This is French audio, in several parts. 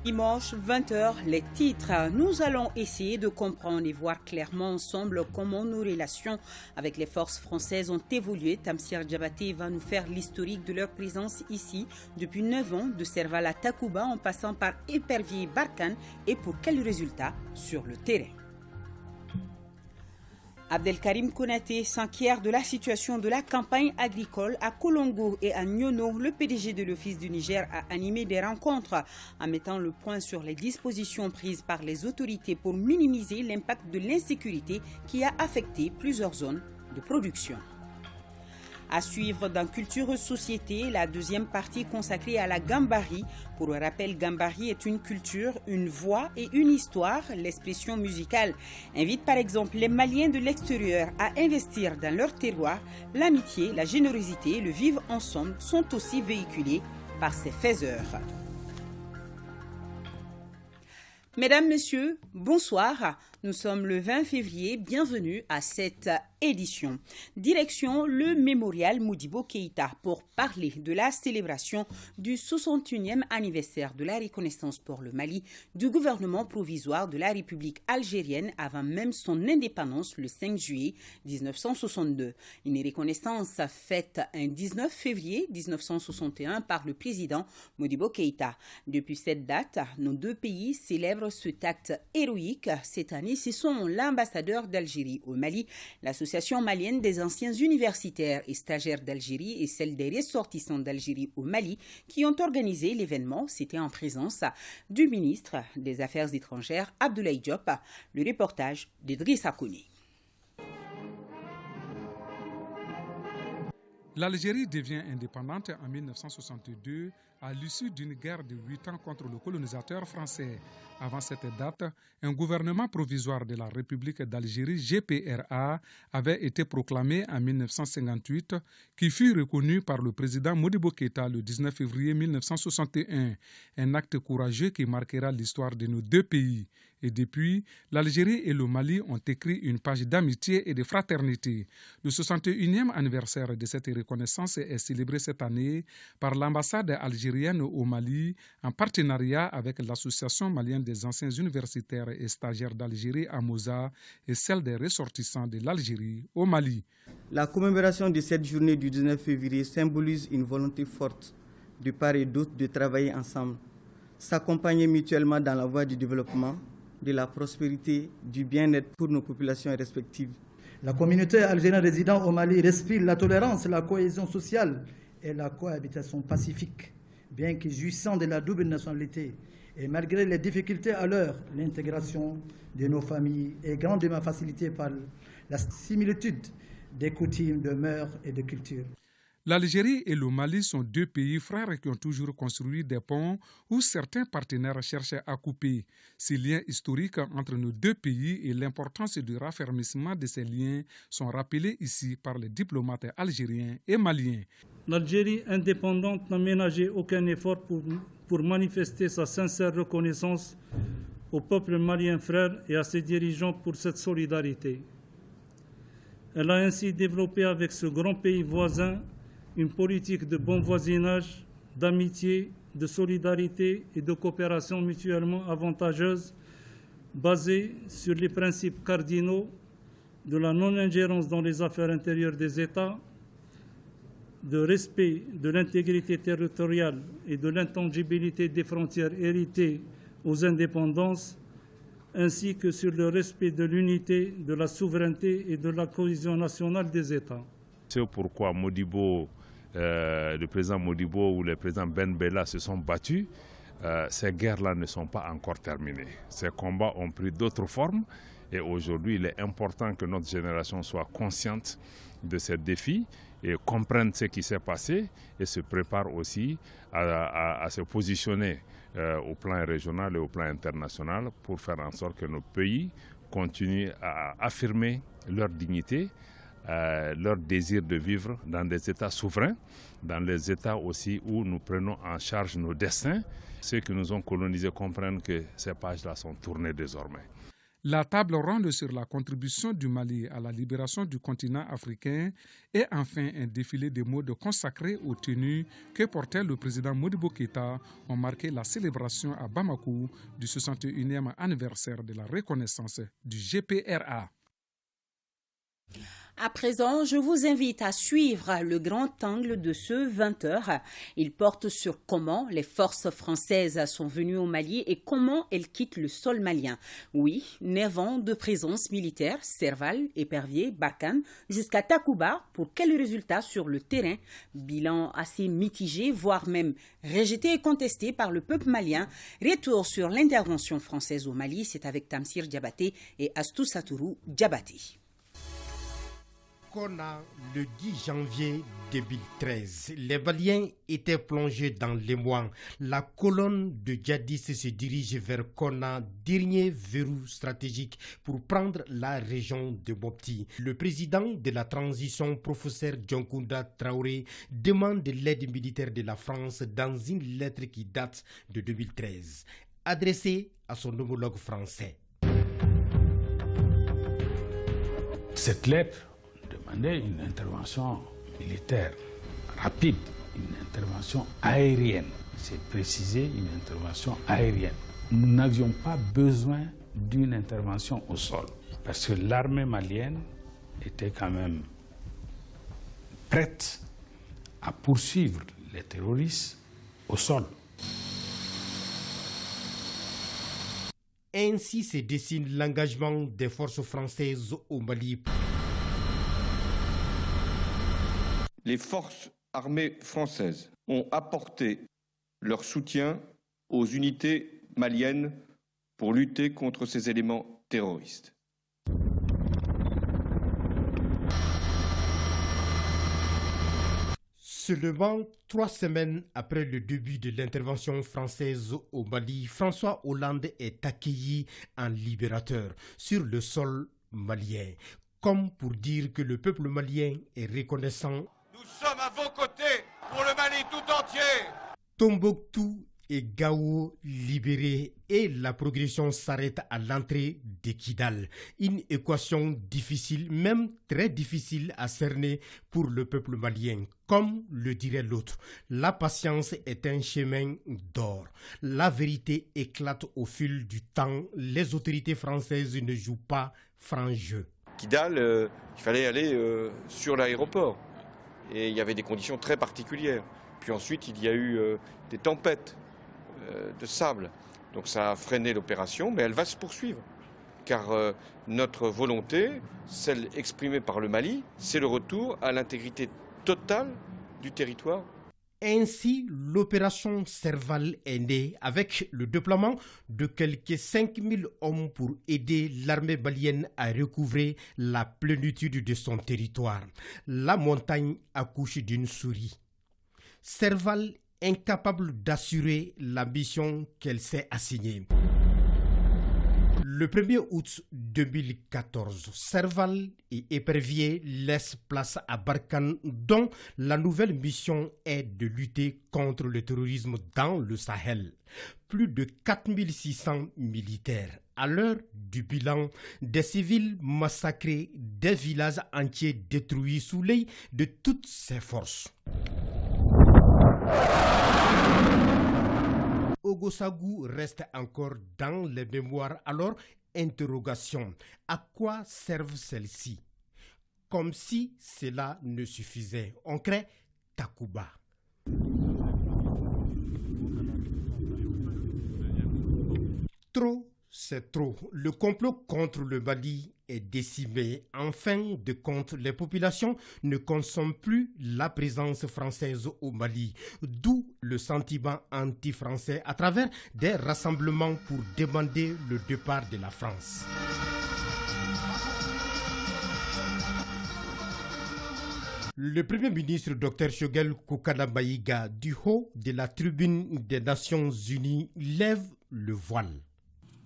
Dimanche 20h, les titres. Nous allons essayer de comprendre et voir clairement ensemble comment nos relations avec les forces françaises ont évolué. Tamsir Diabaté va nous faire l'historique de leur présence ici depuis 9 ans, de Serval à Takuba en passant par Épervier et Barkhane, et pour quels résultats sur le terrain. Abdelkarim Konaté s'inquiète de la situation de la campagne agricole à Kolongo et à Nyono. Le PDG de l'Office du Niger a animé des rencontres en mettant le point sur les dispositions prises par les autorités pour minimiser l'impact de l'insécurité qui a affecté plusieurs zones de production. À suivre dans Culture Société, la deuxième partie consacrée à la Gambari. Pour rappel, Gambari est une culture, une voix et une histoire. L'expression musicale invite par exemple les Maliens de l'extérieur à investir dans leur terroir. L'amitié, la générosité et le vivre ensemble sont aussi véhiculés par ces faiseurs. Mesdames, Messieurs, bonsoir. Nous sommes le 20 février. Bienvenue à cette édition. Direction le mémorial Modibo Keïta pour parler de la célébration du 61e anniversaire de la reconnaissance pour le Mali du gouvernement provisoire de la République algérienne avant même son indépendance le 5 juillet 1962. Une reconnaissance faite un 19 février 1961 par le président Modibo Keïta. Depuis cette date, nos deux pays célèbrent cet acte héroïque. Cette année, ce sont l'ambassadeur d'Algérie au Mali, l'Association malienne des anciens universitaires et stagiaires d'Algérie et celle des ressortissants d'Algérie au Mali qui ont organisé l'événement. C'était en présence du ministre des Affaires étrangères, Abdoulaye Diop. Le reportage d'Idrissa Kouné. L'Algérie devient indépendante en 1962 à l'issue d'une guerre de 8 ans contre le colonisateur français. Avant cette date, un gouvernement provisoire de la République d'Algérie, GPRA, avait été proclamé en 1958, qui fut reconnu par le président Modibo Keïta le 19 février 1961. Un acte courageux qui marquera l'histoire de nos deux pays. Et depuis, l'Algérie et le Mali ont écrit une page d'amitié et de fraternité. Le 61e anniversaire de cette reconnaissance est célébré cette année par l'ambassade algérienne au Mali en partenariat avec l'Association malienne des anciens universitaires et stagiaires d'Algérie à Moza et celle des ressortissants de l'Algérie au Mali. La commémoration de cette journée du 19 février symbolise une volonté forte de part et d'autre de travailler ensemble, s'accompagner mutuellement dans la voie du développement, de la prospérité, du bien-être pour nos populations respectives. La communauté algérienne résidant au Mali respire la tolérance, la cohésion sociale et la cohabitation pacifique. Bien que jouissant de la double nationalité et malgré les difficultés à l'heure, l'intégration de nos familles est grandement facilitée par la similitude des coutumes, de mœurs et de cultures. L'Algérie et le Mali sont deux pays frères qui ont toujours construit des ponts où certains partenaires cherchaient à couper. Ces liens historiques entre nos deux pays et l'importance du raffermissement de ces liens sont rappelés ici par les diplomates algériens et maliens. L'Algérie indépendante n'a ménagé aucun effort pour manifester sa sincère reconnaissance au peuple malien frère et à ses dirigeants pour cette solidarité. Elle a ainsi développé avec ce grand pays voisin une politique de bon voisinage, d'amitié, de solidarité et de coopération mutuellement avantageuse, basée sur les principes cardinaux de la non-ingérence dans les affaires intérieures des États, de respect de l'intégrité territoriale et de l'intangibilité des frontières héritées aux indépendances, ainsi que sur le respect de l'unité, de la souveraineté et de la cohésion nationale des États. C'est pourquoi le président Modibo ou le président Ben Bella se sont battus. Ces guerres-là ne sont pas encore terminées. Ces combats ont pris d'autres formes et aujourd'hui, il est important que notre génération soit consciente de ces défis et comprenne ce qui s'est passé et se prépare aussi à se positionner au plan régional et au plan international pour faire en sorte que nos pays continuent à affirmer leur dignité, leur désir de vivre dans des États souverains, dans les États aussi où nous prenons en charge nos destins. Ceux qui nous ont colonisés comprennent que ces pages-là sont tournées désormais. La table ronde sur la contribution du Mali à la libération du continent africain et enfin un défilé de modes consacrés aux tenues que portait le président Modibo Keïta ont marqué la célébration à Bamako du 61e anniversaire de la reconnaissance du GPRA. À présent, je vous invite à suivre le grand angle de ce 20h. Il porte sur comment les forces françaises sont venues au Mali et comment elles quittent le sol malien. Oui, 9 ans de présence militaire, Serval, Épervier, Barkhane, jusqu'à Takuba. Pour quels résultats sur le terrain? Bilan assez mitigé, voire même rejeté et contesté par le peuple malien. Retour sur l'intervention française au Mali, c'est avec Tamsir Diabaté et Astou Satourou Diabaté. Konna, le 10 janvier 2013, les Maliens étaient plongés dans l'émoi. La colonne de djihadistes se dirige vers Konna, dernier verrou stratégique pour prendre la région de Mopti. Le président de la transition, professeur Dioncounda Traoré, demande l'aide militaire de la France dans une lettre qui date de 2013, adressée à son homologue français. Cette lettre demandait une intervention militaire rapide, une intervention aérienne. C'est précisé, une intervention aérienne. Nous n'avions pas besoin d'une intervention au sol, parce que l'armée malienne était quand même prête à poursuivre les terroristes au sol. Ainsi se dessine l'engagement des forces françaises au Mali. Les forces armées françaises ont apporté leur soutien aux unités maliennes pour lutter contre ces éléments terroristes. Seulement 3 semaines après le début de l'intervention française au Mali, François Hollande est accueilli en libérateur sur le sol malien, comme pour dire que le peuple malien est reconnaissant. Nous sommes à vos côtés pour le Mali tout entier. Tombouctou et Gao libérés et la progression s'arrête à l'entrée de Kidal. Une équation difficile, même très difficile à cerner pour le peuple malien. Comme le dirait l'autre, la patience est un chemin d'or. La vérité éclate au fil du temps. Les autorités françaises ne jouent pas franc jeu. Kidal, il fallait aller sur l'aéroport. Et il y avait des conditions très particulières. Puis ensuite, il y a eu des tempêtes de sable. Donc ça a freiné l'opération, mais elle va se poursuivre. Car notre volonté, celle exprimée par le Mali, c'est le retour à l'intégrité totale du territoire. Ainsi, l'opération Serval est née avec le déploiement de quelques 5000 hommes pour aider l'armée malienne à recouvrer la plénitude de son territoire. La montagne accouche d'une souris. Serval incapable d'assurer la mission qu'elle s'est assignée. Le 1er août 2014, Serval et Épervier laissent place à Barkhane, dont la nouvelle mission est de lutter contre le terrorisme dans le Sahel. Plus de 4600 militaires. À l'heure du bilan, des civils massacrés, des villages entiers détruits sous l'œil de toutes ces forces. Ogosagou reste encore dans les mémoires. Alors, interrogation. À quoi servent celles-ci? Comme si cela ne suffisait. On crée Takuba. Trop, c'est trop. Le complot contre le Mali est décimé. En fin de compte, les populations ne consomment plus la présence française au Mali. D'où le sentiment anti-français à travers des rassemblements pour demander le départ de la France. Le Premier ministre Dr Choguel Kokana Maïga, du haut de la tribune des Nations Unies, lève le voile.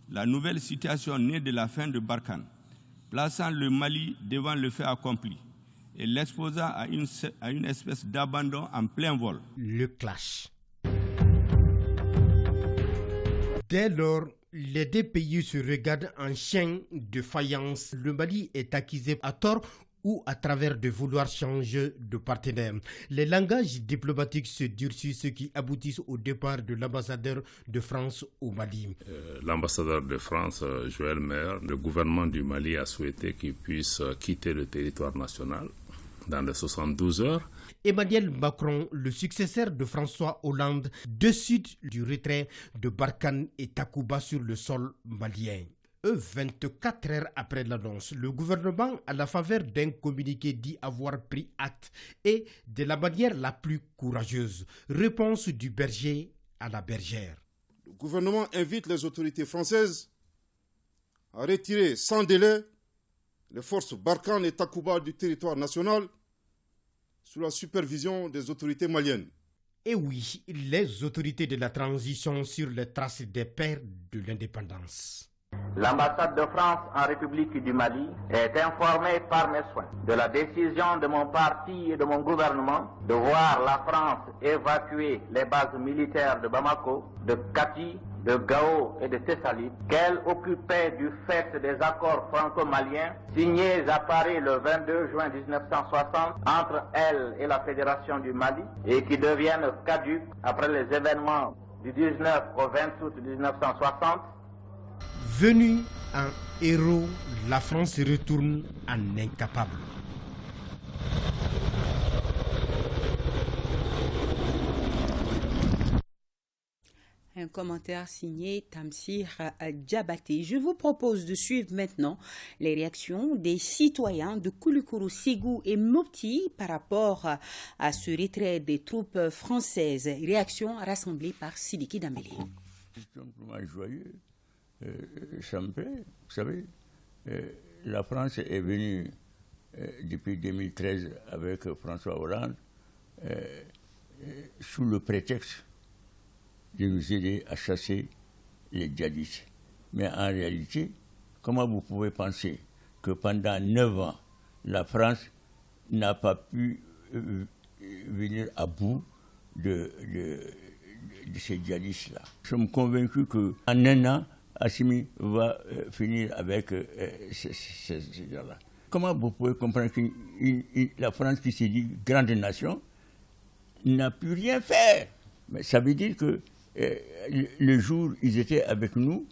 La nouvelle situation née de la fin de Barkhane, plaçant le Mali devant le fait accompli et l'exposant à une espèce d'abandon en plein vol. Le clash. Dès lors, Les deux pays se regardent en chien de faïence. Le Mali est accusé à tort ou à travers de vouloir changer de partenaire. Les langages diplomatiques se durcissent, ce qui aboutissent au départ de l'ambassadeur de France au Mali. L'ambassadeur de France, Joël Maire, le gouvernement du Mali a souhaité qu'il puisse quitter le territoire national dans les 72 heures. Emmanuel Macron, le successeur de François Hollande, décide du retrait de Barkhane et Takuba sur le sol malien. 24 heures après l'annonce, le gouvernement, à la faveur d'un communiqué, dit avoir pris acte et de la manière la plus courageuse. Réponse du berger à la bergère. Le gouvernement invite les autorités françaises à retirer sans délai les forces Barkhane et Takuba du territoire national sous la supervision des autorités maliennes. Et oui, les autorités de la transition sur les traces des pères de l'indépendance. L'ambassade de France en République du Mali est informée par mes soins de la décision de mon parti et de mon gouvernement de voir la France évacuer les bases militaires de Bamako, de Kati, de Gao et de Tessalit, qu'elle occupait du fait des accords franco-maliens signés à Paris le 22 juin 1960 entre elle et la Fédération du Mali et qui deviennent caduques après les événements du 19 au 20 août 1960. Venu en héros, la France se retourne en incapable. Un commentaire signé Tamsir Diabaté. Je vous propose de suivre maintenant les réactions des citoyens de Koulikoro, Ségou et Mopti par rapport à ce retrait des troupes françaises. Réactions rassemblées par Sidiki Dambélé. Joyeux. Ça me plaît, vous savez, la France est venue depuis 2013 avec François Hollande sous le prétexte de nous aider à chasser les djihadistes. Mais en réalité, comment vous pouvez penser que pendant 9 ans, la France n'a pas pu venir à bout de ces djihadistes-là? Nous sommes convaincus qu'en un an, Assimi va finir avec ces gens-là. Comment vous pouvez comprendre que la France, qui s'est dit grande nation, n'a pu rien faire? Mais ça veut dire que le jour, ils étaient avec nous,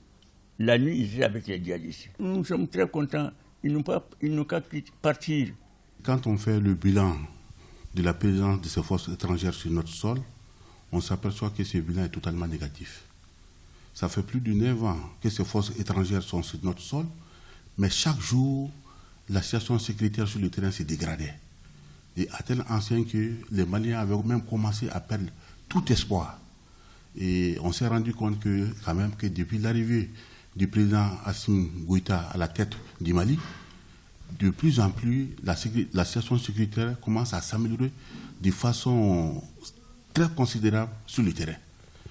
la nuit, ils étaient avec les djihadistes. Nous sommes très contents. Ils n'ont qu'à partir. Quand on fait le bilan de la présence de ces forces étrangères sur notre sol, on s'aperçoit que ce bilan est totalement négatif. Ça fait plus de 9 ans que ces forces étrangères sont sur notre sol, mais chaque jour, la situation sécuritaire sur le terrain s'est dégradée. Et à tel enseigne que les Maliens avaient même commencé à perdre tout espoir. Et on s'est rendu compte que, quand même, que depuis l'arrivée du président Assimi Goïta à la tête du Mali, de plus en plus, la situation sécuritaire commence à s'améliorer de façon très considérable sur le terrain.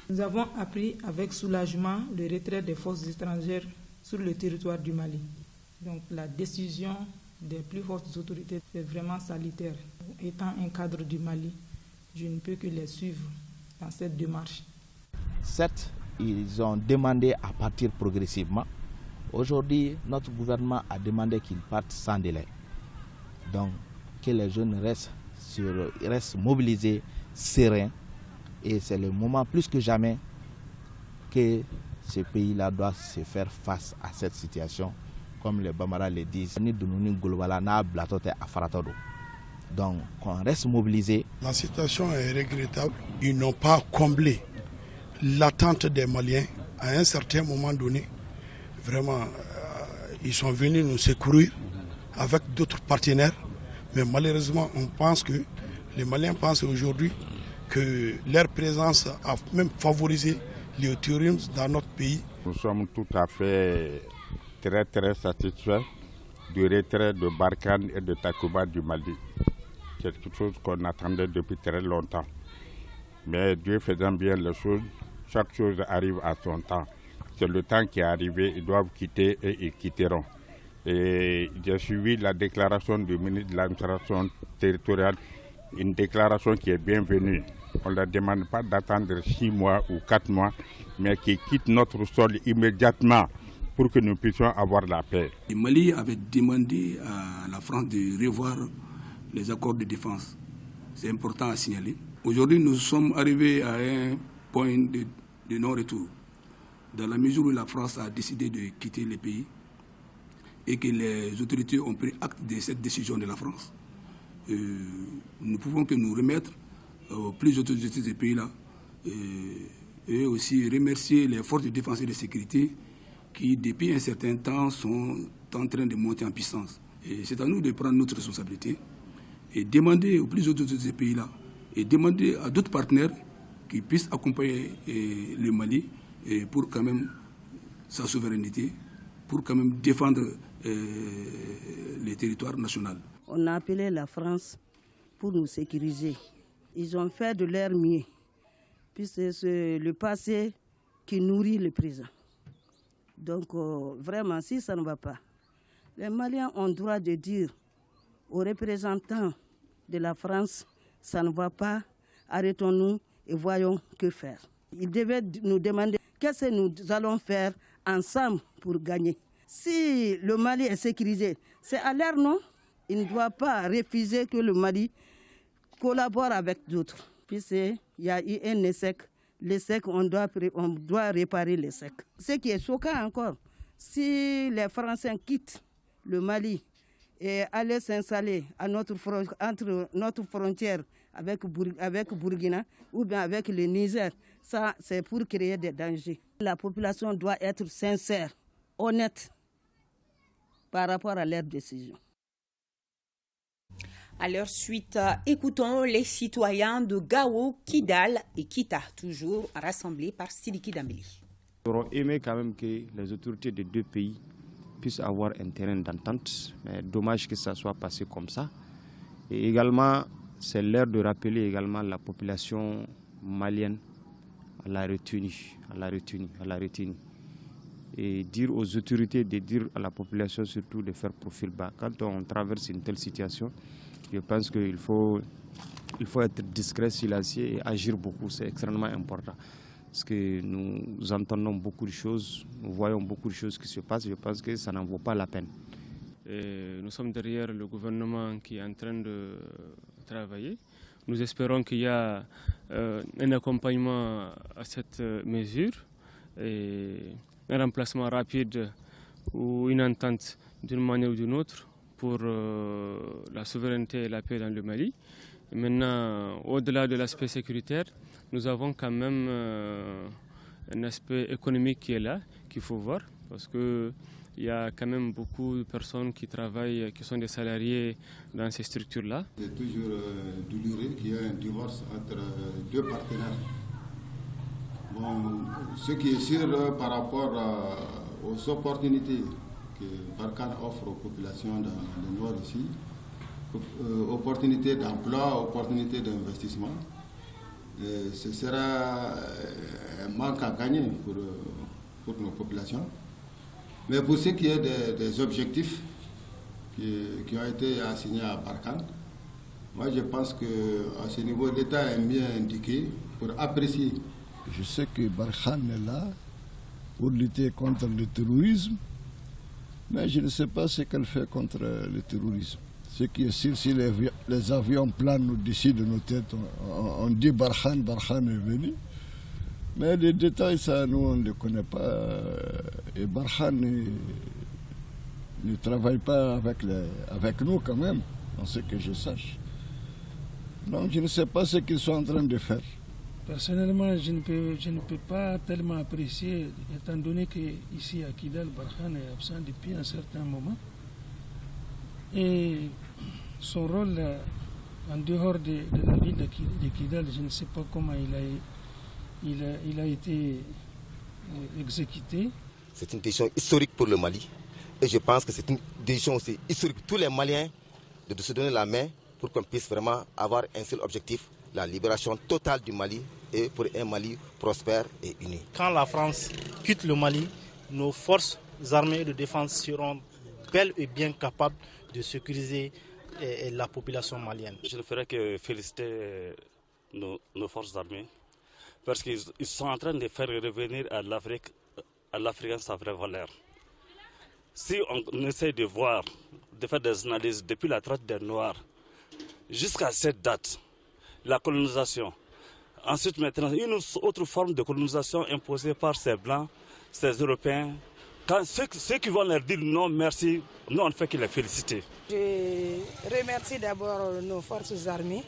Nous avons appris avec soulagement le retrait des forces étrangères sur le territoire du Mali. Donc la décision des plus fortes autorités est vraiment salutaire. Étant un cadre du Mali, je ne peux que les suivre dans cette démarche. Certes, ils ont demandé à partir progressivement. Aujourd'hui, notre gouvernement a demandé qu'ils partent sans délai. Donc, que les jeunes restent mobilisés, sereins. Et c'est le moment plus que jamais que ce pays-là doit se faire face à cette situation. Comme les Bambara le disent, donc qu'on reste mobilisé. La situation est regrettable. Ils n'ont pas comblé l'attente des Maliens à un certain moment donné. Vraiment, ils sont venus nous secourir avec d'autres partenaires. Mais malheureusement, on pense que les Maliens pensent aujourd'hui que leur présence a même favorisé le terrorisme dans notre pays. Nous sommes tout à fait très satisfaits du retrait de Barkhane et de Takuba du Mali. Quelque chose qu'on attendait depuis très longtemps. Mais Dieu faisant bien les choses, chaque chose arrive à son temps. C'est le temps qui est arrivé, ils doivent quitter et ils quitteront. Et j'ai suivi la déclaration du ministre de l'administration territoriale, une déclaration qui est bienvenue. On ne leur demande pas d'attendre 6 mois ou 4 mois, mais qu'ils quittent notre sol immédiatement pour que nous puissions avoir la paix. Le Mali avait demandé à la France de revoir les accords de défense. C'est important à signaler. Aujourd'hui, nous sommes arrivés à un point de non-retour, dans la mesure où la France a décidé de quitter le pays et que les autorités ont pris acte de cette décision de la France. Nous ne pouvons que nous remettre aux plus autorités de ces pays-là et aussi remercier les forces de défense et de sécurité qui, depuis un certain temps, sont en train de monter en puissance. Et c'est à nous de prendre notre responsabilité et demander aux plus autorités de ces pays-là et demander à d'autres partenaires qui puissent accompagner le Mali pour quand même sa souveraineté, pour quand même défendre les territoires nationaux. On a appelé la France pour nous sécuriser. Ils ont fait de leur mieux, puisque c'est le passé qui nourrit le présent. Donc vraiment, si ça ne va pas, les Maliens ont le droit de dire aux représentants de la France, ça ne va pas, arrêtons-nous et voyons que faire. Ils devaient nous demander qu'est-ce que nous allons faire ensemble pour gagner. Si le Mali est sécurisé, c'est à l'air, non? Il ne doit pas refuser que le Mali collabore avec d'autres. Puisqu'il y a eu un échec. L'ESSEC, on doit réparer l'ESSEC. Ce qui est choquant encore, si les Français quittent le Mali et allaient s'installer entre notre frontière avec Burkina ou bien avec le Niger, ça c'est pour créer des dangers. La population doit être sincère, honnête par rapport à leurs décisions. À leur suite, écoutons les citoyens de Gao, Kidal et Kita, toujours rassemblés par Sidiki Dambélé. Nous aurions aimé quand même que les autorités des deux pays puissent avoir un terrain d'entente, mais dommage que ça soit passé comme ça. Et également, c'est l'heure de rappeler également la population malienne à la retenue. Et dire aux autorités, de dire à la population surtout de faire profil bas. Quand on traverse une telle situation, je pense qu'il faut être discret, silencieux et agir beaucoup. C'est extrêmement important. Parce que nous entendons beaucoup de choses, nous voyons beaucoup de choses qui se passent. Je pense que ça n'en vaut pas la peine. Et nous sommes derrière le gouvernement qui est en train de travailler. Nous espérons qu'il y a un accompagnement à cette mesure et un remplacement rapide ou une entente d'une manière ou d'une autre pour la souveraineté et la paix dans le Mali. Et maintenant, au-delà de l'aspect sécuritaire, nous avons quand même un aspect économique qui est là, qu'il faut voir, parce qu'il y a quand même beaucoup de personnes qui travaillent, qui sont des salariés dans ces structures-là. C'est toujours douloureux qu'il y ait un divorce entre deux partenaires. Bon, ce qui est sûr par rapport aux opportunités que Barkhane offre aux populations dans le nord ici, opportunités d'emploi, opportunités d'investissement, ce sera un manque à gagner pour nos populations. Mais pour ce qui est des objectifs qui ont été assignés à Barkhane, moi je pense qu'à ce niveau l'État est mieux indiqué pour apprécier. Je sais que Barkhane est là pour lutter contre le terrorisme, mais je ne sais pas ce qu'elle fait contre le terrorisme. Ce qui est sûr, si les avions planent au-dessus de nos têtes, on dit Barkhane est venu. Mais les détails, ça, nous, on ne les connaît pas. Et Barkhane ne travaille pas avec nous quand même, en ce que je sache. Donc je ne sais pas ce qu'ils sont en train de faire. Personnellement, je ne peux pas tellement apprécier, étant donné qu'ici à Kidal, Barkhane est absent depuis un certain moment. Et son rôle en dehors de la ville de Kidal, je ne sais pas comment il a été exécuté. C'est une décision historique pour le Mali. Et je pense que c'est une décision aussi historique pour tous les Maliens de se donner la main pour qu'on puisse vraiment avoir un seul objectif, la libération totale du Mali et pour un Mali prospère et uni. Quand la France quitte le Mali, nos forces armées de défense seront bel et bien capables de sécuriser la population malienne. Je ne ferai que féliciter nos forces armées, parce qu'ils sont en train de faire revenir à l'Africain sa vraie valeur. Si on essaie de voir, de faire des analyses depuis la traite des Noirs jusqu'à cette date, la colonisation, ensuite maintenant une autre forme de colonisation imposée par ces Blancs, ces Européens, quand ceux qui vont leur dire non merci, nous on ne fait que les féliciter. Je remercie d'abord nos forces armées.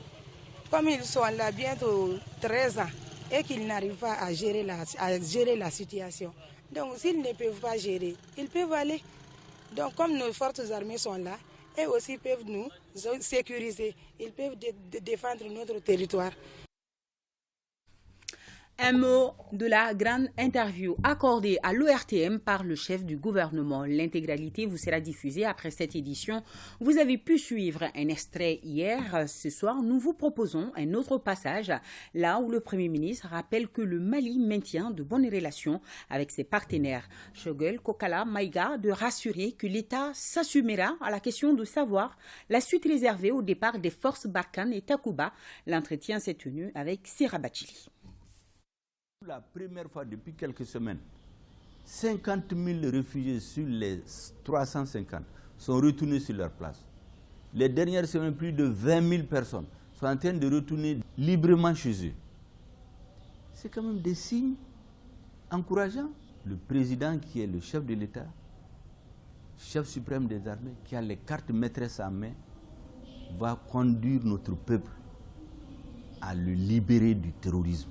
Comme ils sont là bientôt 13 ans et qu'ils n'arrivent pas à gérer la situation. Donc s'ils ne peuvent pas gérer, ils peuvent aller. Donc comme nos forces armées sont là, eux aussi peuvent nous sécuriser. Ils peuvent défendre notre territoire. Un mot de la grande interview accordée à l'ORTM par le chef du gouvernement. L'intégralité vous sera diffusée après cette édition. Vous avez pu suivre un extrait hier. Ce soir, nous vous proposons un autre passage, là où le Premier ministre rappelle que le Mali maintient de bonnes relations avec ses partenaires. Choguel Kokala Maïga de rassurer que l'État s'assumera à la question de savoir la suite réservée au départ des forces Barkhane et Takuba. L'entretien s'est tenu avec Sira Bachili. La première fois depuis quelques semaines, 50 000 réfugiés sur les 350 sont retournés sur leur place. Les dernières semaines, plus de 20 000 personnes sont en train de retourner librement chez eux. C'est quand même des signes encourageants. Le président qui est le chef de l'État, chef suprême des armées, qui a les cartes maîtresses en main, va conduire notre peuple à le libérer du terrorisme.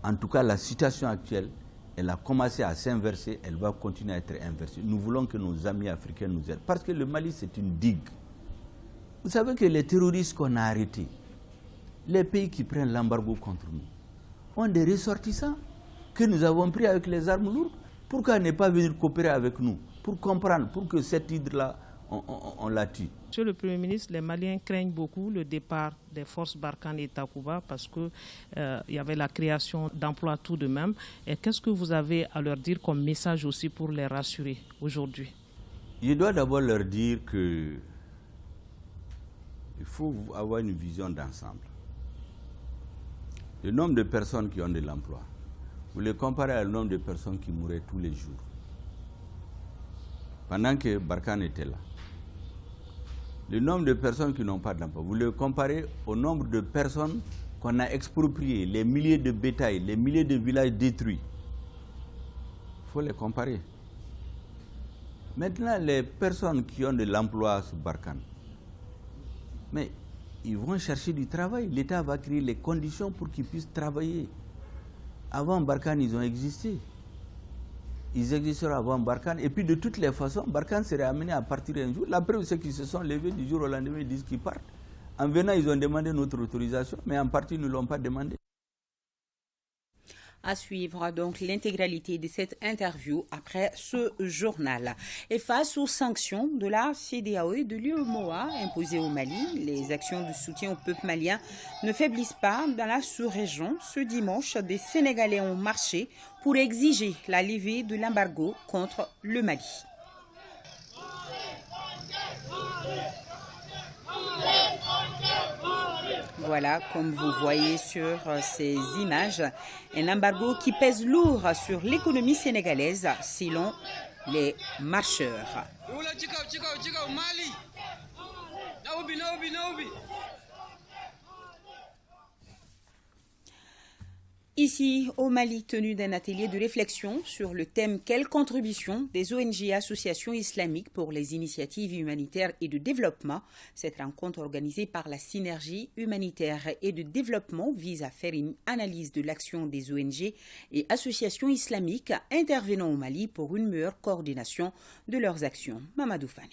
En tout cas, la situation actuelle, elle a commencé à s'inverser, elle va continuer à être inversée. Nous voulons que nos amis africains nous aident. Parce que le Mali, c'est une digue. Vous savez que les terroristes qu'on a arrêtés, les pays qui prennent l'embargo contre nous, ont des ressortissants que nous avons pris avec les armes lourdes. Pourquoi ne pas venir coopérer avec nous pour comprendre, pour que cette hydre-là, on la tue? Monsieur le Premier ministre, les Maliens craignent beaucoup le départ des forces Barkhane et Takuba parce qu'il y avait la création d'emplois tout de même. Et qu'est-ce que vous avez à leur dire comme message aussi pour les rassurer aujourd'hui? Je dois d'abord leur dire qu'il faut avoir une vision d'ensemble. Le nombre de personnes qui ont de l'emploi, vous le comparez au nombre de personnes qui mouraient tous les jours. Pendant que Barkhane était là. Le nombre de personnes qui n'ont pas d'emploi, vous le comparez au nombre de personnes qu'on a expropriées, les milliers de bétails, les milliers de villages détruits. Il faut les comparer. Maintenant, les personnes qui ont de l'emploi sur Barkhane, mais ils vont chercher du travail. L'État va créer les conditions pour qu'ils puissent travailler. Avant Barkhane, ils ont existé. Ils existeront avant Barkhane. Et puis de toutes les façons, Barkhane serait amené à partir un jour. La preuve, c'est qu'ils se sont levés du jour au lendemain, ils disent qu'ils partent. En venant, ils ont demandé notre autorisation, mais en partie, ils ne l'ont pas demandé. À suivre donc l'intégralité de cette interview après ce journal. Et face aux sanctions de la CEDEAO et de l'UEMOA imposées au Mali, les actions de soutien au peuple malien ne faiblissent pas dans la sous-région. Ce dimanche, des Sénégalais ont marché pour exiger la levée de l'embargo contre le Mali. Voilà, comme vous voyez sur ces images, un embargo qui pèse lourd sur l'économie sénégalaise, selon les marcheurs. Ici, au Mali, tenu d'un atelier de réflexion sur le thème « Quelle contribution des ONG et associations islamiques pour les initiatives humanitaires et de développement ?» Cette rencontre organisée par la Synergie humanitaire et de développement vise à faire une analyse de l'action des ONG et associations islamiques intervenant au Mali pour une meilleure coordination de leurs actions. Mamadou Fane.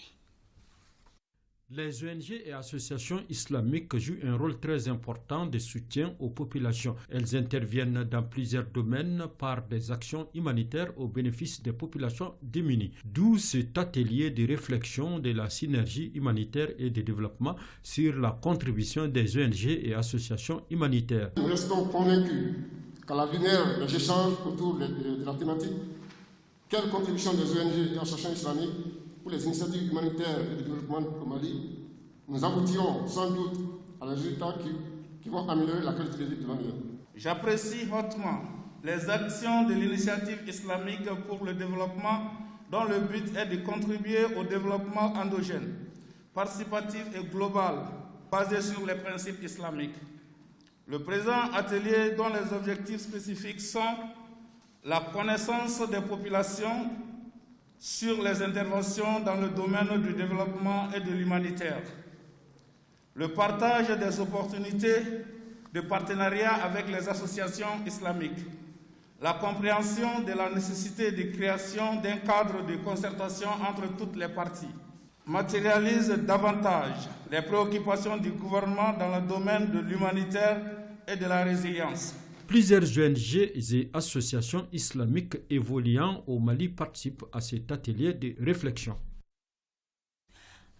Les ONG et associations islamiques jouent un rôle très important de soutien aux populations. Elles interviennent dans plusieurs domaines par des actions humanitaires au bénéfice des populations démunies. D'où cet atelier de réflexion de la Synergie humanitaire et de développement sur la contribution des ONG et associations humanitaires. Nous restons convaincus qu'à l'avenir des échanges autour de la thématique, quelle contribution des ONG et associations islamiques pour les initiatives humanitaires et de développement au Mali, nous aboutirons sans doute à un résultat qui qui vont améliorer la qualité de vie de nos milieux. J'apprécie hautement les actions de l'initiative islamique pour le développement dont le but est de contribuer au développement endogène, participatif et global, basé sur les principes islamiques. Le présent atelier, dont les objectifs spécifiques sont la connaissance des populations sur les interventions dans le domaine du développement et de l'humanitaire, le partage des opportunités de partenariat avec les associations islamiques, la compréhension de la nécessité de création d'un cadre de concertation entre toutes les parties, matérialise davantage les préoccupations du gouvernement dans le domaine de l'humanitaire et de la résilience. Plusieurs ONG et associations islamiques évoluant au Mali participent à cet atelier de réflexion.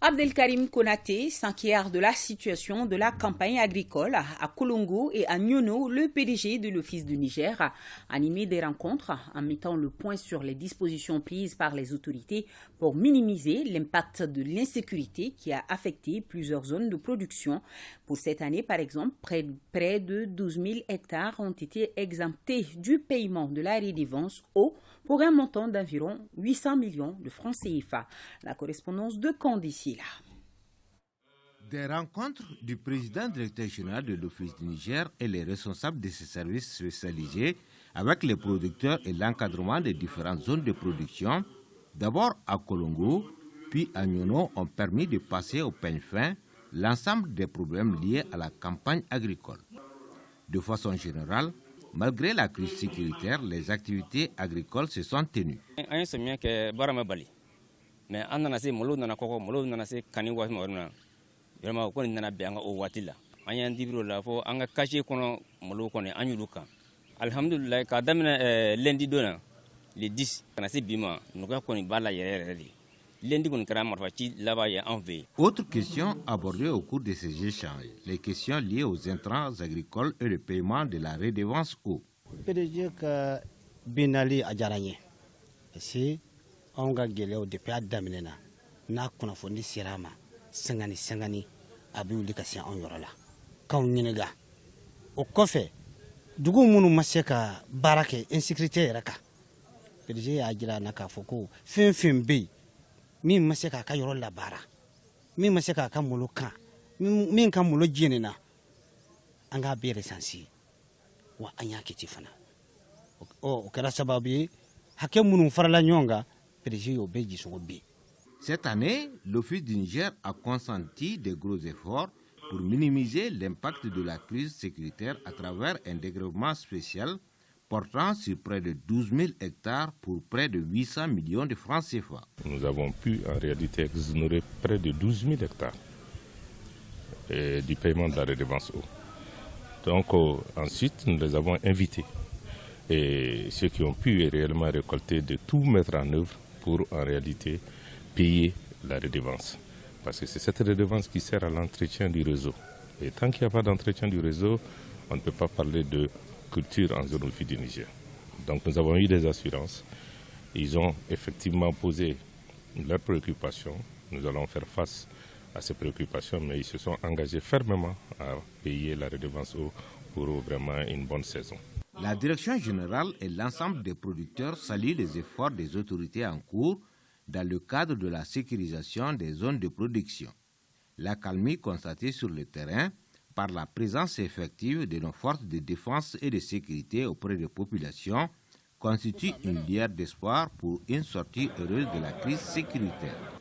Abdelkarim Konaté s'inquiète de la situation de la campagne agricole à Kolongo et à Nyono. Le PDG de l'Office du Niger a animé des rencontres en mettant le point sur les dispositions prises par les autorités pour minimiser l'impact de l'insécurité qui a affecté plusieurs zones de production. Pour cette année, par exemple, près de 12 000 hectares ont été exemptés du paiement de la redevance eau pour un montant d'environ 800 millions de francs CFA. La correspondance de Candice. Des rencontres du président directeur général de l'Office du Niger et les responsables de ces services spécialisés avec les producteurs et l'encadrement des différentes zones de production, d'abord à Kolongo, puis à Nyono, ont permis de passer au peigne fin l'ensemble des problèmes liés à la campagne agricole. De façon générale, malgré la crise sécuritaire, les activités agricoles se sont tenues. Mais an nana se malo nana koko malo nana se kani waati ma na vraiment ko nana be an o waati la an yan dibro la fo an ga caché kono malo kono an yulu kan alhamdulillah ka damina lundi dona le 10 kana se bima no ka koni bala yere de lundi kon kara marfa ci là-bas ya en veille. Autre question abordée au cours de ces échanges, les questions liées aux intrants agricoles et le paiement de la redevance eau. PDG ka binali ajaranye si on ga gɛlɛyaw depuis a daminɛna n'a kunnafoni sera ma sɛngani a bɛ wuli ka se anw yɔrɔ la k'anw ɲininka o kɔfɛ dugu minnu ma se ka baara kɛ insécurité yɛrɛ kan PDG y'a jira na k'a fɔ ko fɛn fɛn bɛ yen min ma se k'a ka yɔrɔ labaara min ma se k'a ka malo kan min ka malo jɛnina an k'a bɛɛ recenser wa an y'a kɛ ten fana o kɛra sababu ye hakɛ minnu farala ɲɔgɔn kan. Cette année, l'Office du Niger a consenti de gros efforts pour minimiser l'impact de la crise sécuritaire à travers un dégrèvement spécial portant sur près de 12 000 hectares pour près de 800 millions de francs CFA. Nous avons pu en réalité exonérer près de 12 000 hectares du paiement de la redevance eau. Donc ensuite, nous les avons invités et ceux qui ont pu réellement récolter de tout mettre en œuvre pour en réalité payer la redevance. Parce que c'est cette redevance qui sert à l'entretien du réseau. Et tant qu'il n'y a pas d'entretien du réseau, on ne peut pas parler de culture en zone du Niger. Donc nous avons eu des assurances. Ils ont effectivement posé leurs préoccupations. Nous allons faire face à ces préoccupations, mais ils se sont engagés fermement à payer la redevance eau pour vraiment une bonne saison. La direction générale et l'ensemble des producteurs saluent les efforts des autorités en cours dans le cadre de la sécurisation des zones de production. L'accalmie constatée sur le terrain par la présence effective de nos forces de défense et de sécurité auprès des populations constitue une lueur d'espoir pour une sortie heureuse de la crise sécuritaire.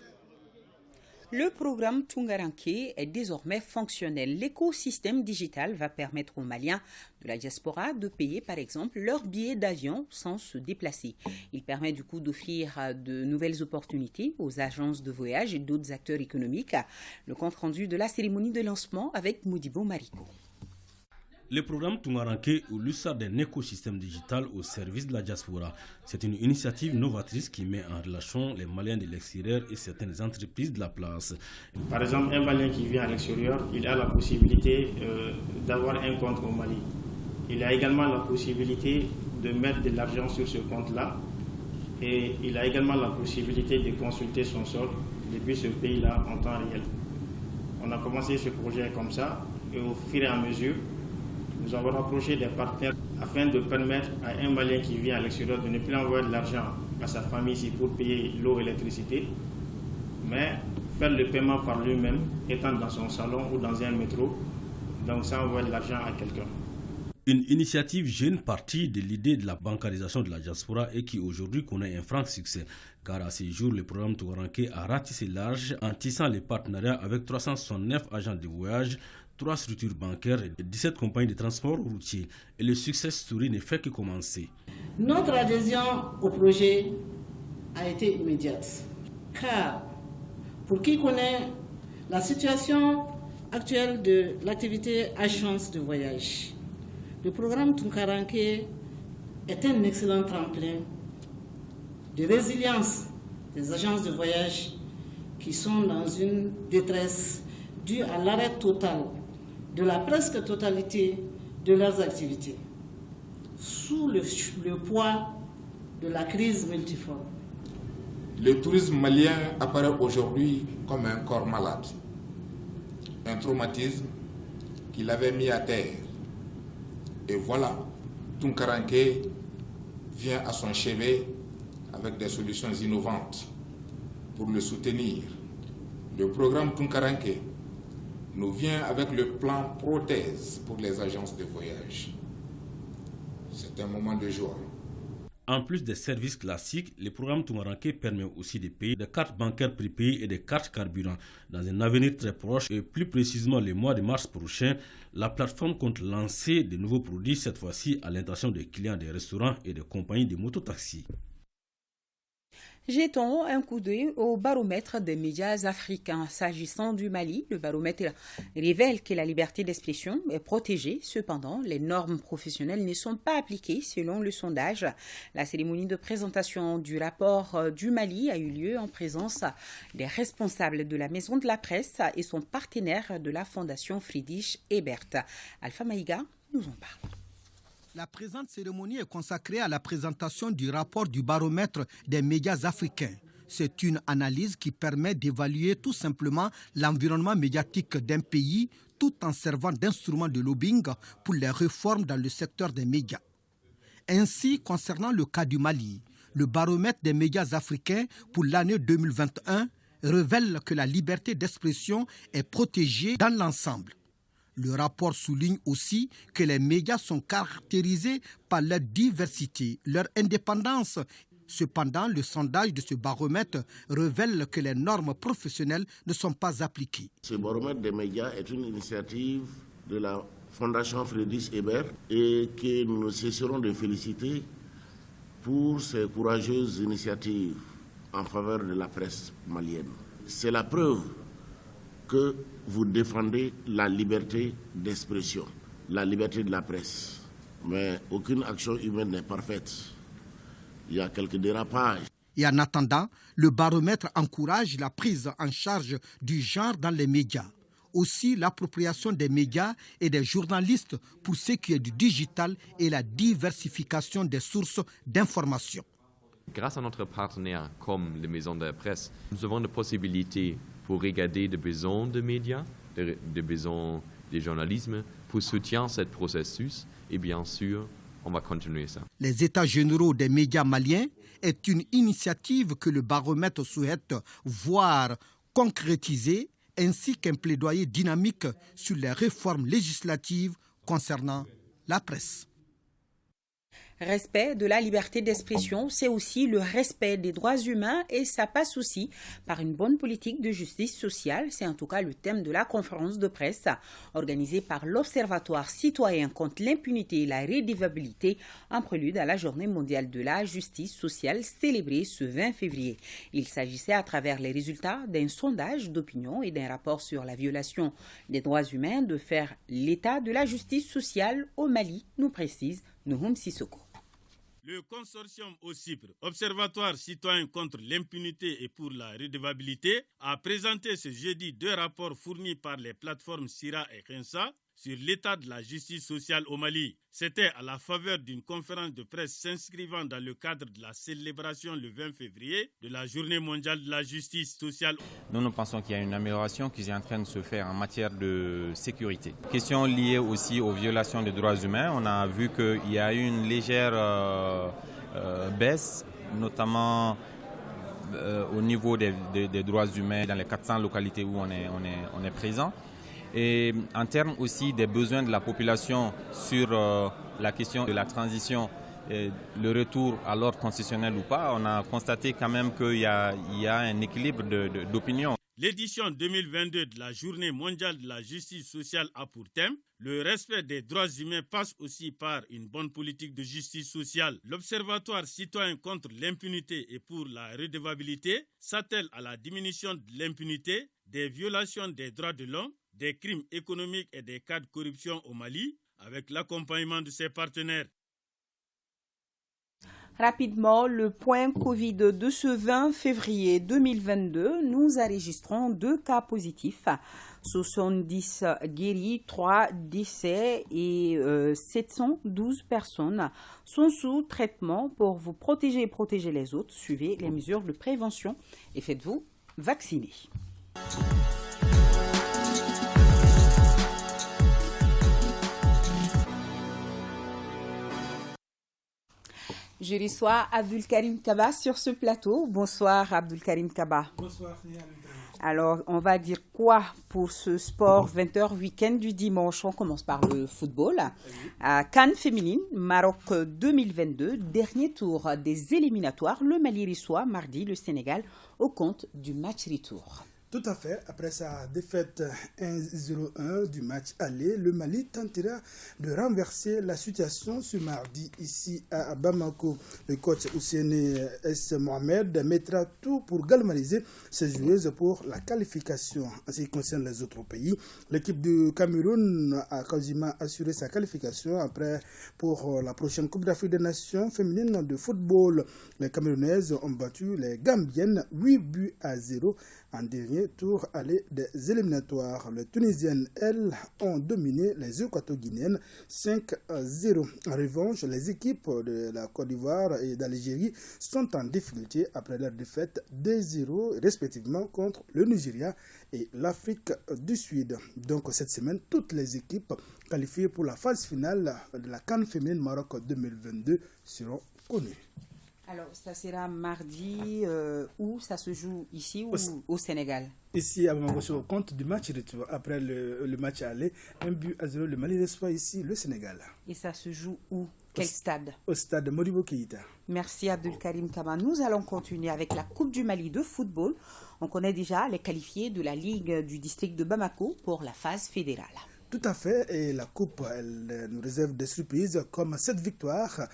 Le programme Tungaranke est désormais fonctionnel. L'écosystème digital va permettre aux Maliens de la diaspora de payer par exemple leurs billets d'avion sans se déplacer. Il permet du coup d'offrir de nouvelles opportunités aux agences de voyage et d'autres acteurs économiques. Le compte rendu de la cérémonie de lancement avec Modibo Mariko. Le programme Tungaranke ou l'USA d'un écosystème digital au service de la diaspora. C'est une initiative novatrice qui met en relation les Maliens de l'extérieur et certaines entreprises de la place. Par exemple, un Malien qui vit à l'extérieur, il a la possibilité d'avoir un compte au Mali. Il a également la possibilité de mettre de l'argent sur ce compte-là et il a également la possibilité de consulter son solde depuis ce pays-là en temps réel. On a commencé ce projet comme ça. Et au fur et à mesure, nous avons rapproché des partenaires afin de permettre à un Malien qui vit à l'extérieur de ne plus envoyer de l'argent à sa famille ici pour payer l'eau et l'électricité, mais faire le paiement par lui-même, étant dans son salon ou dans un métro, donc sans envoyer de l'argent à quelqu'un. Une initiative jeune partie de l'idée de la bancarisation de la diaspora et qui aujourd'hui connaît un franc succès. Car à ce jour, le programme Tunkaranke a ratissé large en tissant les partenariats avec 369 agents de voyage, 3 structures bancaires et 17 compagnies de transport routier. Et le success story ne fait que commencer. Notre adhésion au projet a été immédiate. Car pour qui connaît la situation actuelle de l'activité agence de voyage, le programme Tunkaranke est un excellent tremplin de résilience des agences de voyage qui sont dans une détresse due à l'arrêt total de la presque totalité de leurs activités, sous le poids de la crise multiforme. Le tourisme malien apparaît aujourd'hui comme un corps malade, un traumatisme qui l'avait mis à terre. Et voilà, Tunkaranke vient à son chevet avec des solutions innovantes pour le soutenir. Le programme Tunkaranke nous vient avec le plan prothèse pour les agences de voyage. C'est un moment de joie. En plus des services classiques, le programme Tunkaranke permet aussi de payer des cartes bancaires prépayées et des cartes carburant. Dans un avenir très proche et plus précisément le mois de mars prochain, la plateforme compte lancer de nouveaux produits, cette fois-ci à l'intention des clients des restaurants et des compagnies de mototaxis. Jetons un coup d'œil au baromètre des médias africains. S'agissant du Mali, le baromètre révèle que la liberté d'expression est protégée. Cependant, les normes professionnelles ne sont pas appliquées selon le sondage. La cérémonie de présentation du rapport du Mali a eu lieu en présence des responsables de la Maison de la Presse et son partenaire de la Fondation Friedrich Ebert. Alpha Maïga nous en parle. La présente cérémonie est consacrée à la présentation du rapport du baromètre des médias africains. C'est une analyse qui permet d'évaluer tout simplement l'environnement médiatique d'un pays tout en servant d'instrument de lobbying pour les réformes dans le secteur des médias. Ainsi, concernant le cas du Mali, le baromètre des médias africains pour l'année 2021 révèle que la liberté d'expression est protégée dans l'ensemble. Le rapport souligne aussi que les médias sont caractérisés par leur diversité, leur indépendance. Cependant, le sondage de ce baromètre révèle que les normes professionnelles ne sont pas appliquées. Ce baromètre des médias est une initiative de la Fondation Friedrich Ebert et que nous ne cesserons de féliciter pour ces courageuses initiatives en faveur de la presse malienne. C'est la preuve que vous défendez la liberté d'expression, la liberté de la presse. Mais aucune action humaine n'est parfaite. Il y a quelques dérapages. Et en attendant, le baromètre encourage la prise en charge du genre dans les médias. Aussi l'appropriation des médias et des journalistes pour ce qui est du digital et la diversification des sources d'information. Grâce à notre partenaire comme les maisons de la presse, nous avons la possibilité pour regarder les besoins des médias, les besoins des journalismes, pour soutenir ce processus. Et bien sûr, on va continuer ça. Les États généraux des médias maliens est une initiative que le baromètre souhaite voir concrétisée, ainsi qu'un plaidoyer dynamique sur les réformes législatives concernant la presse. Respect de la liberté d'expression, c'est aussi le respect des droits humains et ça passe aussi par une bonne politique de justice sociale. C'est en tout cas le thème de la conférence de presse organisée par l'Observatoire citoyen contre l'impunité et la rédivabilité en prélude à la Journée mondiale de la justice sociale célébrée ce 20 février. Il s'agissait à travers les résultats d'un sondage d'opinion et d'un rapport sur la violation des droits humains de faire l'état de la justice sociale au Mali, nous précise Nouhoum Sissoko. Le consortium OCIPRE, Observatoire citoyen contre l'impunité et pour la redevabilité, a présenté ce jeudi 2 rapports fournis par les plateformes Sira et Kensa sur l'état de la justice sociale au Mali. C'était à la faveur d'une conférence de presse s'inscrivant dans le cadre de la célébration le 20 février de la Journée mondiale de la justice sociale. Nous pensons qu'il y a une amélioration qui est en train de se faire en matière de sécurité. Question liée aussi aux violations des droits humains. On a vu qu'il y a eu une légère baisse, notamment au niveau des droits humains dans les 400 localités où on est présent. Et en termes aussi des besoins de la population sur la question de la transition, le retour à l'ordre constitutionnel ou pas, on a constaté quand même qu'il y a un équilibre d'opinion. L'édition 2022 de la Journée mondiale de la justice sociale a pour thème « Le respect des droits humains passe aussi par une bonne politique de justice sociale ». L'Observatoire citoyen contre l'impunité et pour la redevabilité s'attelle à la diminution de l'impunité, des violations des droits de l'homme, des crimes économiques et des cas de corruption au Mali, avec l'accompagnement de ses partenaires. Rapidement, le point Covid de ce 20 février 2022, nous enregistrons 2 cas positifs, 70 guéris, 3 décès et 712 personnes sont sous traitement. Pour vous protéger et protéger les autres, suivez les mesures de prévention et faites-vous vacciner. Je reçois Abdulkarim Kaba sur ce plateau. Bonsoir Abdulkarim Kaba. Bonsoir. Alors, on va dire quoi pour ce sport 20h week-end du dimanche? On commence par le football. CAN féminine, Maroc 2022, dernier tour des éliminatoires. Le Mali reçoit mardi le Sénégal au compte du match retour. Tout à fait. Après sa défaite 1-0-1 du match aller, le Mali tentera de renverser la situation ce mardi ici à Bamako. Le coach Ousseyni S. Mohamed mettra tout pour galvaniser ses joueuses pour la qualification. En ce qui concerne les autres pays, l'équipe du Cameroun a quasiment assuré sa qualification pour la prochaine Coupe d'Afrique des Nations féminine de football. Les Camerounaises ont battu les Gambiennes 8-0 en dernier tour aller des éliminatoires. Les Tunisiennes, elles, ont dominé les Équato-Guinéennes 5-0. En revanche, les équipes de la Côte d'Ivoire et d'Algérie sont en difficulté après leur défaite 2-0 respectivement contre le Nigeria et l'Afrique du Sud. Donc cette semaine, toutes les équipes qualifiées pour la phase finale de la CAN féminine Maroc 2022 seront connues. Alors, ça sera mardi où ça se joue ici ou au Sénégal? Ici à Bamako, au compte du match retour. Après le match aller, 1-0, le Mali reçoit ici le Sénégal. Et ça se joue où? Quel stade? Au stade Modibo Keïta. Merci Abdulkarim Kaba. Nous allons continuer avec la Coupe du Mali de football. On connaît déjà les qualifiés de la Ligue du district de Bamako pour la phase fédérale. Tout à fait, et la Coupe, elle nous réserve des surprises comme cette victoire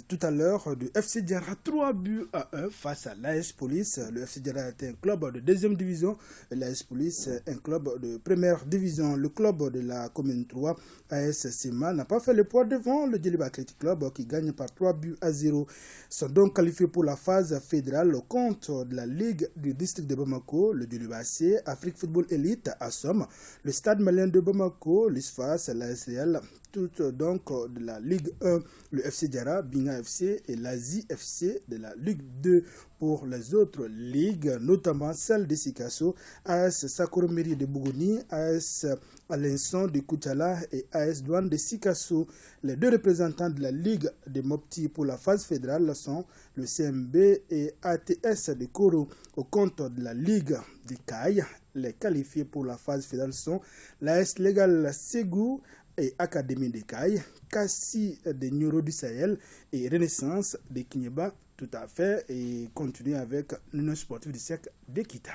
tout à l'heure du FC Diarra 3-1 face à l'AS Police. Le FC Diarra est un club de deuxième division et l'AS Police un club de première division. Le club de la commune 3, AS Sema, n'a pas fait le poids devant le Djeliba Athletic Club qui gagne par 3-0. Sont donc qualifiés pour la phase fédérale au compte de la Ligue du district de Bamako, le Djeliba AC, Afrique Football Elite, Assom, le Stade malien de Bamako, l'ISFAS, l'ASL, toutes donc de la Ligue 1, le FC Diarra, Binga FC et l'Asie FC de la Ligue 2. Pour les autres ligues, notamment celle de Sikasso, AS Sakoromeri de Bougouni, AS Alençon de Koutala et AS Douane de Sikasso. Les deux représentants de la Ligue de Mopti pour la phase fédérale sont le CMB et ATS de Koro. Au compte de la Ligue de Caille, les qualifiés pour la phase fédérale sont l'AS Légal Ségou et Académie de Caille, Kassi de Nyoro du Sahel et Renaissance de Kinyeba. Tout à fait, et continuer avec l'Union sportive du siècle d'Ekita.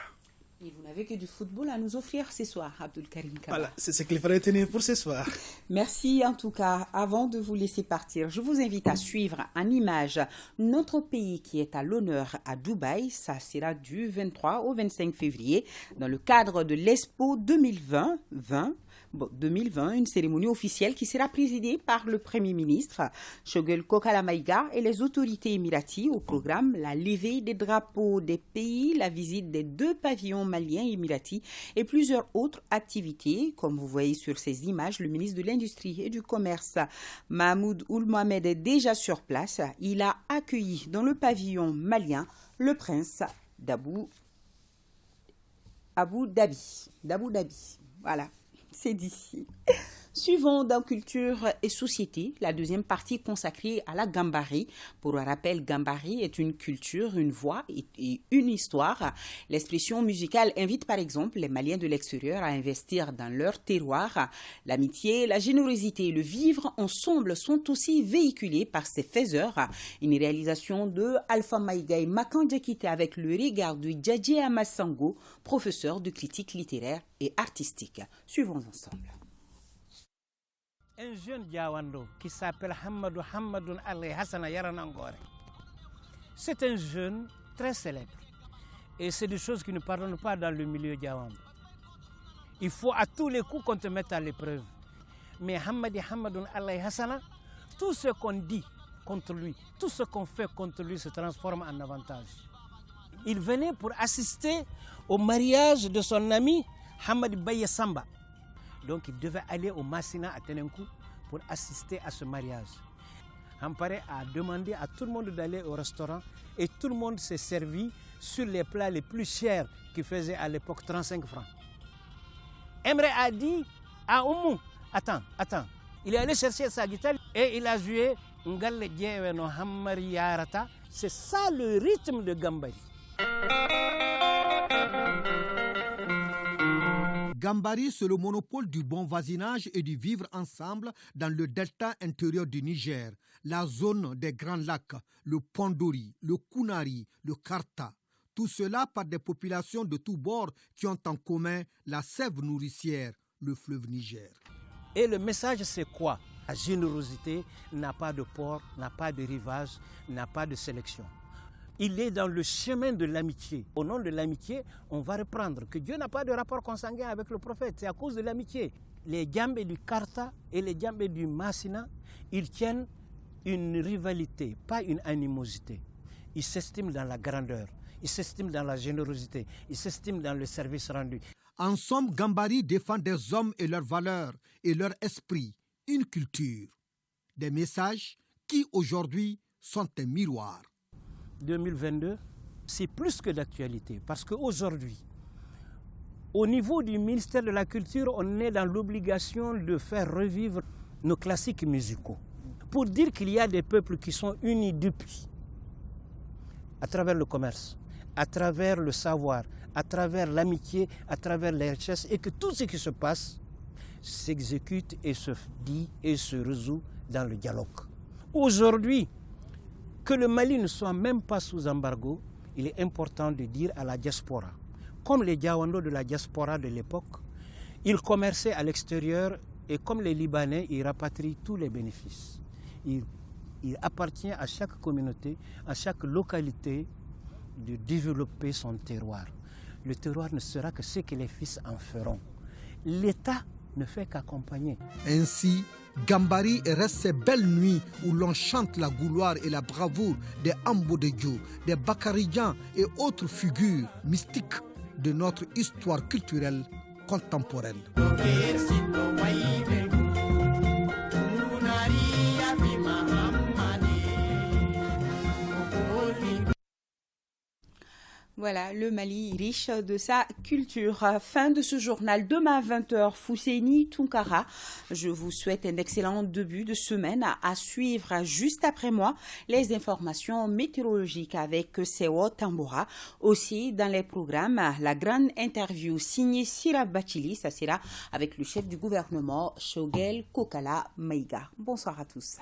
Et vous n'avez que du football à nous offrir ce soir, Abdulkarim Kaba. Voilà, c'est ce qu'il fallait tenir pour ce soir. Merci en tout cas. Avant de vous laisser partir, je vous invite à suivre en image notre pays qui est à l'honneur à Dubaï. Ça sera du 23 au 25 février dans le cadre de l'Expo 2020. 2020, une cérémonie officielle qui sera présidée par le Premier ministre Choguel Kokala Maïga et les autorités émiraties. Au programme, la levée des drapeaux des pays, la visite des 2 pavillons maliens et émiratis et plusieurs autres activités. Comme vous voyez sur ces images, le ministre de l'Industrie et du Commerce, Mahmoud Ould Mohamed, est déjà sur place. Il a accueilli dans le pavillon malien le prince d'Abu Dhabi. Voilà, c'est d'ici. Suivons dans Culture et Société, la deuxième partie consacrée à la Gambari. Pour rappel, Gambari est une culture, une voix et une histoire. L'expression musicale invite par exemple les Maliens de l'extérieur à investir dans leur terroir. L'amitié, la générosité et le vivre ensemble sont aussi véhiculés par ces faiseurs. Une réalisation de Alpha Maïga et Makan Diakité avec le regard de Djadji Amassango, professeur de critique littéraire et artistique. Suivons ensemble. Un jeune Diawando qui s'appelle Hamadoun Ali Hassana Yaranangore. C'est un jeune très célèbre. Et c'est des choses qui ne pardonnent pas dans le milieu Diawando. Il faut à tous les coups qu'on te mette à l'épreuve. Mais Hamadoun Ali Hassana, tout ce qu'on dit contre lui, tout ce qu'on fait contre lui se transforme en avantage. Il venait pour assister au mariage de son ami Hamad Baye Samba. Donc il devait aller au Massina à Tenenkou pour assister à ce mariage. Hampare a demandé à tout le monde d'aller au restaurant et tout le monde s'est servi sur les plats les plus chers qui faisaient à l'époque 35 francs. Emre a dit à Oumou, attends. Il est allé chercher sa guitare et il a joué Ngalle Djeweno Hammari Yarata. C'est ça le rythme de Gambari. Gambari, c'est le monopole du bon voisinage et du vivre ensemble dans le delta intérieur du Niger, la zone des Grands Lacs, le Pondori, le Kunari, le Karta. Tout cela par des populations de tous bords qui ont en commun la sève nourricière, le fleuve Niger. Et le message, c'est quoi? La générosité n'a pas de port, n'a pas de rivage, n'a pas de sélection. Il est dans le chemin de l'amitié. Au nom de l'amitié, on va reprendre que Dieu n'a pas de rapport consanguin avec le prophète. C'est à cause de l'amitié. Les Djambé du Karta et les Djambé du Massina, ils tiennent une rivalité, pas une animosité. Ils s'estiment dans la grandeur, ils s'estiment dans la générosité, ils s'estiment dans le service rendu. En somme, Gambari défend des hommes et leurs valeurs et leur esprit, une culture. Des messages qui aujourd'hui sont un miroir. 2022, c'est plus que d'actualité parce qu'aujourd'hui, au niveau du ministère de la Culture, on est dans l'obligation de faire revivre nos classiques musicaux pour dire qu'il y a des peuples qui sont unis depuis, à travers le commerce, à travers le savoir, à travers l'amitié, à travers les richesses, et que tout ce qui se passe s'exécute et se dit et se résout dans le dialogue. Aujourd'hui, que le Mali ne soit même pas sous embargo, il est important de dire à la diaspora, comme les Diawando de la diaspora de l'époque, ils commerçaient à l'extérieur et comme les Libanais, ils rapatrient tous les bénéfices. Il appartient à chaque communauté, à chaque localité de développer son terroir. Le terroir ne sera que ce que les fils en feront. L'État ne fait qu'accompagner. Ainsi, Gambari reste ces belles nuits où l'on chante la gouloire et la bravoure des Ambo de Dieu, des Bakaridjan et autres figures mystiques de notre histoire culturelle contemporaine. Voilà, le Mali riche de sa culture. Fin de ce journal. Demain à 20h, Fousseini Tunkara. Je vous souhaite un excellent début de semaine à suivre juste après moi les informations météorologiques avec Sewo Tamboura. Aussi dans les programmes, la grande interview signée Sira Bachili. Ça sera avec le chef du gouvernement, Choguel Kokala Maïga. Bonsoir à tous.